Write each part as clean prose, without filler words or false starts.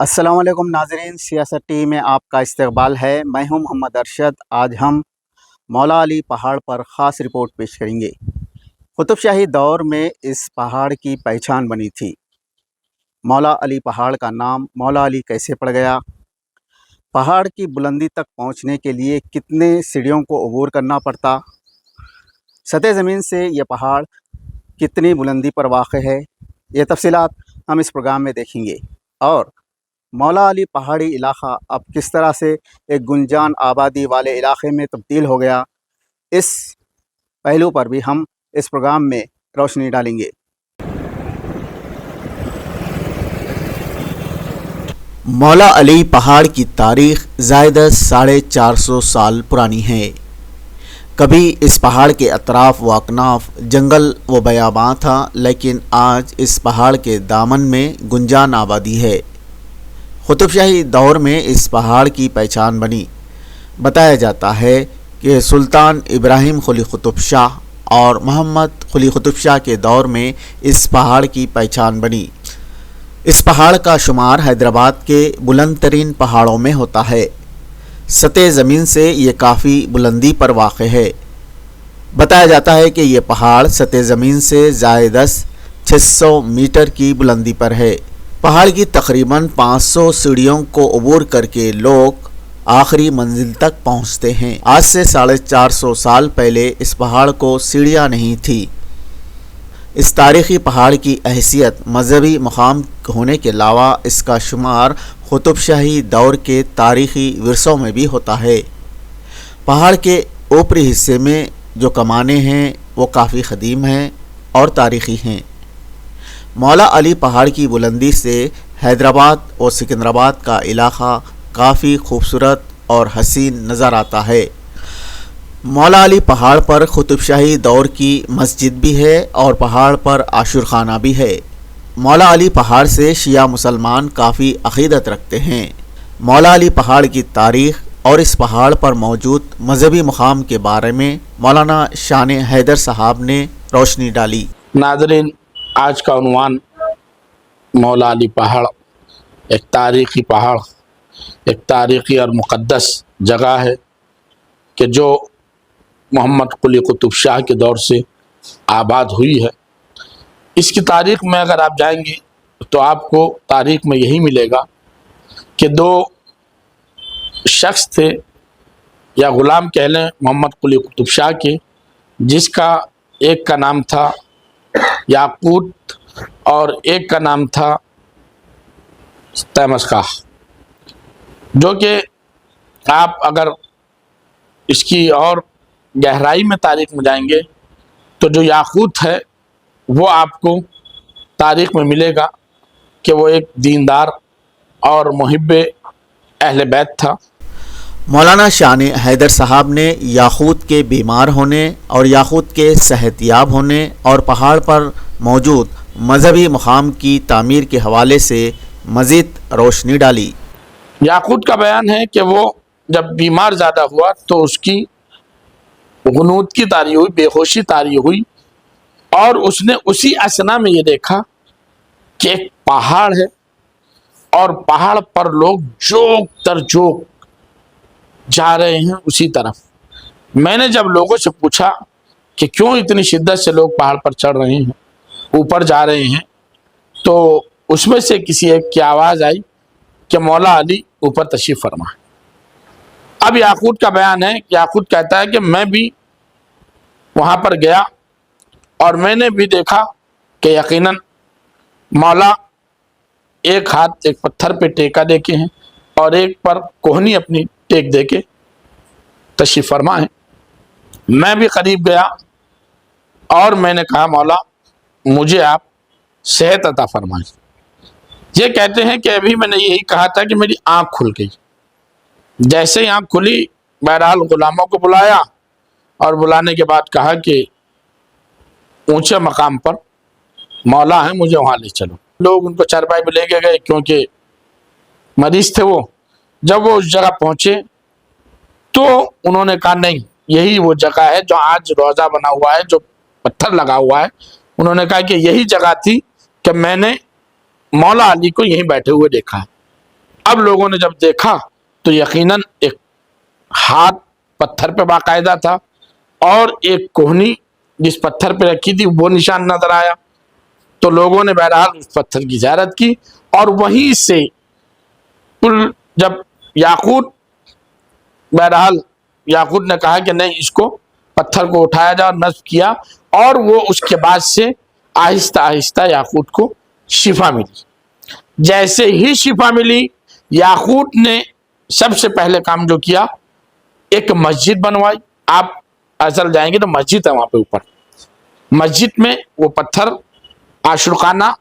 अस्सलाम वालेकुम नाजरीन, सियासत टी में आपका इस्तकबाल है। मैं हूं मोहम्मद अरशद। आज हम मौला अली पहाड़ पर ख़ास रिपोर्ट पेश करेंगे। कुतुब शाही दौर में इस पहाड़ की पहचान बनी थी। मौला अली पहाड़ का नाम मौला अली कैसे पड़ गया, पहाड़ की बुलंदी तक पहुंचने के लिए कितने सीढ़ियों को अबूर करना पड़ता, सतह ज़मीन से यह पहाड़ कितनी बुलंदी पर वाक़ है, ये तफसीलात हम इस प्रोग्राम में देखेंगे। और मौला अली पहाड़ी इलाक़ा अब किस तरह से एक गुंजान आबादी वाले इलाक़े में तब्दील हो गया, इस पहलू पर भी हम इस प्रोग्राम में रोशनी डालेंगे। मौला अली पहाड़ की तारीख़ ज़ायद 450 साल पुरानी है। कभी इस पहाड़ के अतराफ़ व अकनाफ जंगल व बयाबां था, लेकिन आज इस पहाड़ के दामन में गुंजान आबादी है। कुतुब शाही दौर में इस पहाड़ की पहचान बनी। बताया जाता है कि सुल्तान इब्राहिम कुली कुतुब शाह और मोहम्मद कुली कुतुब शाह के दौर में इस पहाड़ की पहचान बनी। इस पहाड़ का शुमार हैदराबाद के बुलंद तरीन पहाड़ों में होता है। सतह ज़मीन से ये काफ़ी बुलंदी पर वाक़ है। बताया जाता है कि ये पहाड़ सतह ज़मीन से ज़ायद 600 मीटर की बुलंदी पर है। पहाड़ की तकरीबन 500 सीढ़ियों को अबूर करके लोग आखिरी मंजिल तक पहुंचते हैं। आज से 450 साल पहले इस पहाड़ को सीढ़ियां नहीं थी। इस तारीख़ी पहाड़ की हैसियत मजहबी मकाम होने के अलावा इसका शुमार कुतुब शाही दौर के तारीख़ी विरसों में भी होता है। पहाड़ के ऊपरी हिस्से में जो कमानें हैं वो काफ़ी क़दीम हैं और तारीख़ी हैं। मौला अली पहाड़ की बुलंदी से हैदराबाद और सिकंदराबाद का इलाक़ा काफ़ी खूबसूरत और हसीन नज़र आता है। मौला अली पहाड़ पर कुतुब शाही दौर की मस्जिद भी है और पहाड़ पर आशुर खाना भी है। मौला अली पहाड़ से शिया मुसलमान काफ़ी अक़ीदत रखते हैं। मौला अली पहाड़ की तारीख़ और इस पहाड़ पर मौजूद मजहबी मकाम के बारे में मौलाना शान हैदर साहब ने रोशनी डाली। नाज़रीन, आज का उन्वान मौला अली पहाड़ एक तारीख़ी पहाड़, एक तारीख़ी और मुक़द्दस जगह है कि जो मोहम्मद कुली कुतुब शाह के दौर से आबाद हुई है। इसकी तारीख़ में अगर आप जाएंगे तो आपको तारीख़ में यही मिलेगा कि दो शख्स थे, या ग़ुलाम कह लें, मोहम्मद कुली कुतुब शाह के, जिसका एक का नाम था याकूत और एक का नाम था तैमस्काह। जो कि आप अगर इसकी और गहराई में तारीख़ में जाएंगे तो जो याकूत है वो आपको तारीख़ में मिलेगा कि वो एक दीनदार और मुहिब्बे अहले बैत था। मौलाना शान हैदर साहब ने याकूत के बीमार होने और याकूत के सेहतयाब होने और पहाड़ पर मौजूद मजहबी मकाम की तामीर के हवाले से मज़ीद रोशनी डाली। याकूत का बयान है कि वो जब बीमार ज़्यादा हुआ तो उसकी गुनूद की तारी हुई, बेहोशी तारी हुई, और उसने उसी असना में ये देखा कि एक पहाड़ है और पहाड़ पर लोग जोक तर जोक जा रहे हैं उसी तरफ। मैंने जब लोगों से पूछा कि क्यों इतनी शिद्दत से लोग पहाड़ पर चढ़ रहे हैं, ऊपर जा रहे हैं, तो उसमें से किसी एक की आवाज़ आई कि मौला अली ऊपर तशरीफ़ फरमा। अब याकूत का बयान है, याकूत कहता है कि मैं भी वहाँ पर गया और मैंने भी देखा कि यकीनन मौला एक हाथ एक पत्थर पे टेका देके हैं और एक पर कोहनी अपनी टेक देके तशरीफ़ फरमा है। मैं भी करीब गया और मैंने कहा, मौला मुझे आप सेहत अता फरमाएं। ये कहते हैं कि अभी मैंने यही कहा था कि मेरी आँख खुल गई। जैसे ही आँख खुली, बहरहाल ग़ुलामों को बुलाया और बुलाने के बाद कहा कि ऊंचे मकाम पर मौला है, मुझे वहाँ ले चलो। लोग उनको चारपाई पे लेके गए क्योंकि मरीज थे वो। जब वो उस जगह पहुँचे तो उन्होंने कहा नहीं, यही वो जगह है जो आज रोज़ा बना हुआ है, जो पत्थर लगा हुआ है। उन्होंने कहा कि यही जगह थी कि मैंने मौला अली को यहीं बैठे हुए देखा है। اب لوگوں نے جب دیکھا تو یقیناً ایک ہاتھ پتھر پہ باقاعدہ تھا اور ایک کوہنی جس پتھر پہ رکھی تھی وہ نشان نظر آیا. تو لوگوں نے بہرحال اس پتھر کی زیارت کی اور وہیں سے جب بہرحال یاقوت نے کہا کہ نہیں، اس کو پتھر کو اٹھایا جا اور نصب کیا، اور وہ اس کے بعد سے آہستہ آہستہ یاقوت کو شفا ملی. جیسے ہی شفا ملی، یاقوت نے سب سے پہلے کام جو کیا، ایک مسجد بنوائی. آپ اصل جائیں گے تو مسجد ہے وہاں پہ اوپر، مسجد میں وہ پتھر عاشقانہ،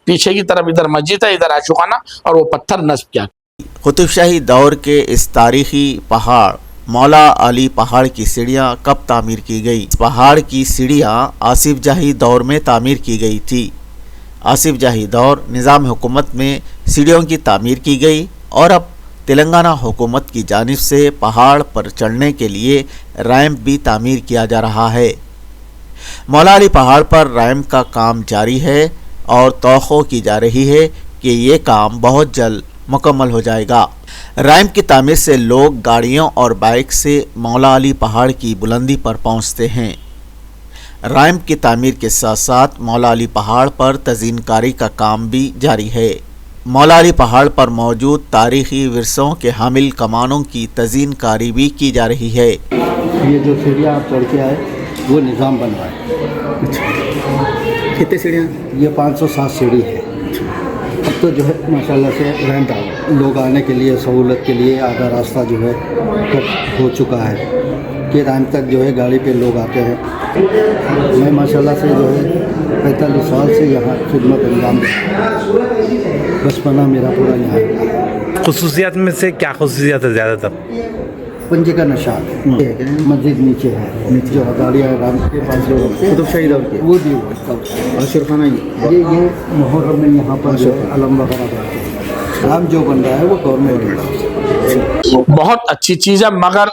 پیچھے کی طرف ادھر مسجد ہے ادھر عاشقانہ، اور وہ پتھر نصب کیا. قطب شاہی دور کے اس تاریخی پہاڑ مولا علی پہاڑ کی سیڑھیاں کب تعمیر کی گئی؟ اس پہاڑ کی سیڑھیاں آصف جاہی دور میں تعمیر کی گئی تھی. آصف جاہی دور نظام حکومت میں سیڑھیوں کی تعمیر کی گئی اور اب تلنگانہ حکومت کی جانب سے پہاڑ پر چڑھنے کے لیے ریمپ بھی تعمیر کیا جا رہا ہے. مولا علی پہاڑ پر ریمپ کا کام جاری ہے اور توقع کی جا رہی ہے کہ یہ کام بہت جلد مکمل ہو جائے گا. ریمپ کی تعمیر سے لوگ گاڑیوں اور بائک سے مولا علی پہاڑ کی بلندی پر پہنچتے ہیں. ریمپ کی تعمیر کے ساتھ ساتھ مولا علی پہاڑ پر تزئین کاری کا کام بھی جاری ہے. مولا علی پہاڑ پر موجود تاریخی ورثوں کے حامل کمانوں کی تزئین کاری بھی کی جا رہی ہے. یہ جو سیڑھیاں آپ چڑھ کے آئے وہ نظام بنوا ہے. کتنے سیڑھیاں؟ یہ 507 سیڑھی ہے. اب تو جو ہے ماشاءاللہ سے ریمپ آ لوگ آنے کے لیے سہولت کے لیے آدھا راستہ جو ہے کٹ ہو چکا ہے کہ ریمپ تک جو ہے گاڑی پہ لوگ آتے ہیں. میں ماشاءاللہ سے جو ہے 45 سال سے یہاں خدمت انجام بچپنا میرا پورا یہاں ہے. خصوصیات میں سے کیا خصوصیات ہے زیادہ تر؟ پنجے کا نشان مسجد نیچے ہے، جو ہزاریہ رام کے پاس جو قطب شاہی دور کی وہ بھی عاشقانہ یہ محرم میں یہاں پر جو علم وغیرہ بنتے ہیں. رام جو بن رہا ہے وہ گورنمنٹ بہت اچھی چیز ہے، مگر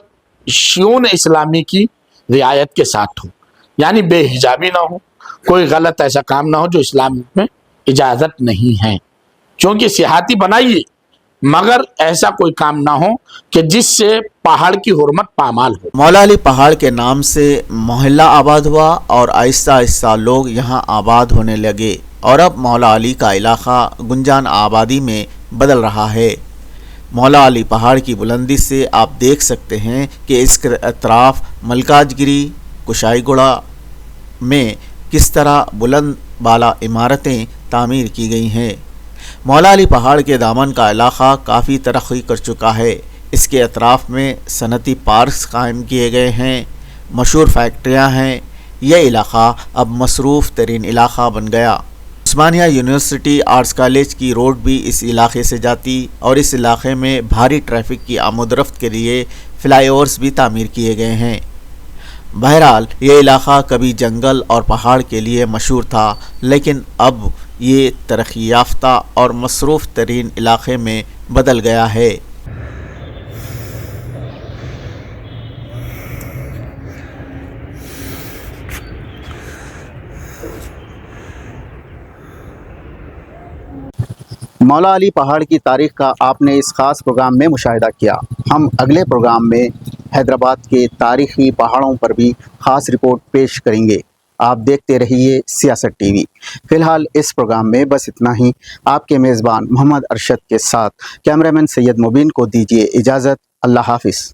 شیون اسلامی کی رعایت کے ساتھ ہو، یعنی بے حجابی نہ ہو، کوئی غلط ایسا کام نہ ہو جو اسلام میں اجازت نہیں ہے. چونکہ سیاحتی بنائیے مگر ایسا کوئی کام نہ ہو کہ جس سے پہاڑ کی حرمت پامال ہو. مولا علی پہاڑ کے نام سے محلہ آباد ہوا اور آہستہ آہستہ لوگ یہاں آباد ہونے لگے اور اب مولا علی کا علاقہ گنجان آبادی میں بدل رہا ہے. مولا علی پہاڑ کی بلندی سے آپ دیکھ سکتے ہیں کہ اس کے اطراف ملکاج گری، کشائی گڑا میں کس طرح بلند بالا عمارتیں تعمیر کی گئی ہیں. مولا علی پہاڑ کے دامن کا علاقہ کافی ترقی کر چکا ہے. اس کے اطراف میں صنعتی پارکس قائم کیے گئے ہیں، مشہور فیکٹریاں ہیں. یہ علاقہ اب مصروف ترین علاقہ بن گیا. عثمانیہ یونیورسٹی آرٹس کالج کی روڈ بھی اس علاقے سے جاتی اور اس علاقے میں بھاری ٹریفک کی آمد و رفت کے لیے فلائی اوورس بھی تعمیر کیے گئے ہیں. بہرحال یہ علاقہ کبھی جنگل اور پہاڑ کے لیے مشہور تھا، لیکن اب یہ ترقی یافتہ اور مصروف ترین علاقے میں بدل گیا ہے. مولا علی پہاڑ کی تاریخ کا آپ نے اس خاص پروگرام میں مشاہدہ کیا. ہم اگلے پروگرام میں حیدرآباد کے تاریخی پہاڑوں پر بھی خاص رپورٹ پیش کریں گے. آپ دیکھتے رہیے سیاست ٹی وی. فی الحال اس پروگرام میں بس اتنا ہی. آپ کے میزبان محمد ارشد کے ساتھ کیمرہ مین سید مبین کو دیجیے اجازت. اللہ حافظ.